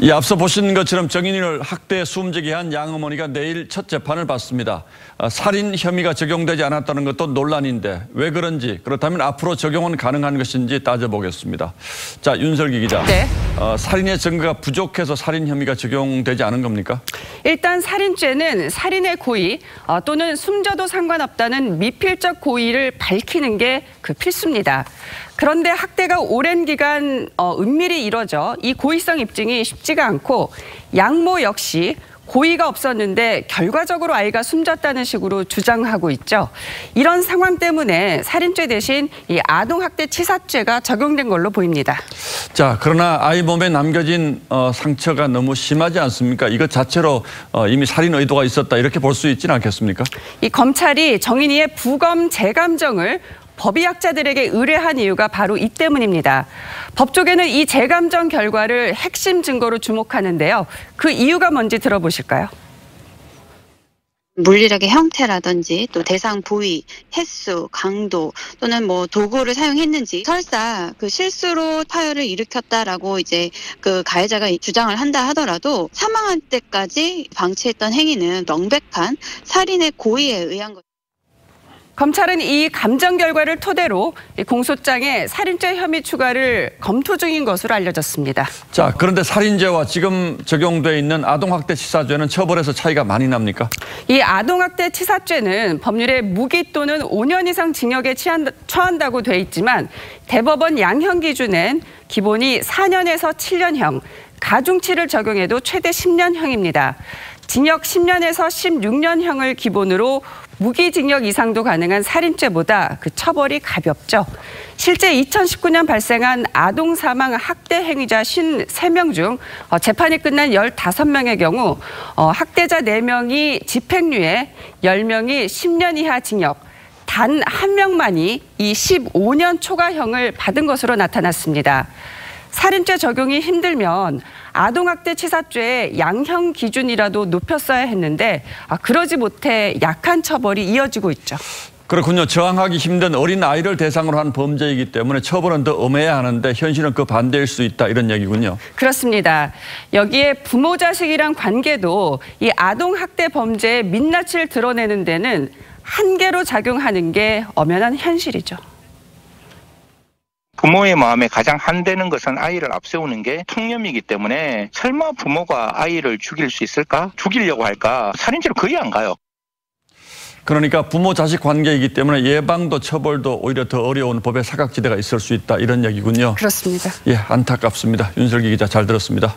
앞서 보신 것처럼 정인이를 학대에 숨지게 한 양어머니가 내일 첫 재판을 받습니다. 살인 혐의가 적용되지 않았다는 것도 논란인데 왜 그런지, 그렇다면 앞으로 적용은 가능한 것인지 따져보겠습니다. 자, 윤설기 기자. 네. 살인의 증거가 부족해서 살인 혐의가 적용되지 않은 겁니까? 일단 살인죄는 살인의 고의 또는 숨져도 상관없다는 미필적 고의를 밝히는 게 필수입니다. 그런데 학대가 오랜 기간 은밀히 이뤄져 이 고의성 입증이 쉽지가 않고 양모 역시 고의가 없었는데 결과적으로 아이가 숨졌다는 식으로 주장하고 있죠. 이런 상황 때문에 살인죄 대신 이 아동학대치사죄가 적용된 걸로 보입니다. 자, 그러나 아이 몸에 남겨진 상처가 너무 심하지 않습니까? 이것 자체로 이미 살인 의도가 있었다 이렇게 볼 수 있지는 않겠습니까? 이 검찰이 정인이의 부검 재감정을 법의학자들에게 의뢰한 이유가 바로 이 때문입니다. 법조계는 이 재감정 결과를 핵심 증거로 주목하는데요. 그 이유가 뭔지 들어보실까요? 물리력의 형태라든지 또 대상 부위, 횟수, 강도 또는 도구를 사용했는지 설사 실수로 파열을 일으켰다라고 이제 가해자가 주장을 한다 하더라도 사망할 때까지 방치했던 행위는 명백한 살인의 고의에 의한 것. 검찰은 이 감정 결과를 토대로 공소장에 살인죄 혐의 추가를 검토 중인 것으로 알려졌습니다. 자, 그런데 살인죄와 지금 적용돼 있는 아동학대치사죄는 처벌에서 차이가 많이 납니까? 이 아동학대치사죄는 법률에 무기 또는 5년 이상 징역에 처한다고 돼 있지만 대법원 양형 기준엔 기본이 4년에서 7년형, 가중치를 적용해도 최대 10년형입니다. 징역 10년에서 16년형을 기본으로 무기징역 이상도 가능한 살인죄보다 처벌이 가볍죠. 실제 2019년 발생한 아동 사망 학대 행위자 53명 중 재판이 끝난 15명의 경우 학대자 4명이 집행유예, 10명이 10년 이하 징역, 단 1명만이 이 15년 초과형을 받은 것으로 나타났습니다. 살인죄 적용이 힘들면 아동학대치사죄의 양형 기준이라도 높였어야 했는데 그러지 못해 약한 처벌이 이어지고 있죠. 그렇군요. 저항하기 힘든 어린 아이를 대상으로 한 범죄이기 때문에 처벌은 더 엄해야 하는데 현실은 그 반대일 수 있다 이런 얘기군요. 그렇습니다. 여기에 부모 자식이란 관계도 이 아동학대 범죄의 민낯을 드러내는 데는 한계로 작용하는 게 엄연한 현실이죠. 부모의 마음에 가장 한되는 것은 아이를 앞세우는 게 통념이기 때문에 설마 부모가 아이를 죽일 수 있을까? 죽이려고 할까? 살인죄로 거의 안 가요. 그러니까 부모 자식 관계이기 때문에 예방도 처벌도 오히려 더 어려운 법의 사각지대가 있을 수 있다 이런 얘기군요. 그렇습니다. 예, 안타깝습니다. 윤설기 기자 잘 들었습니다.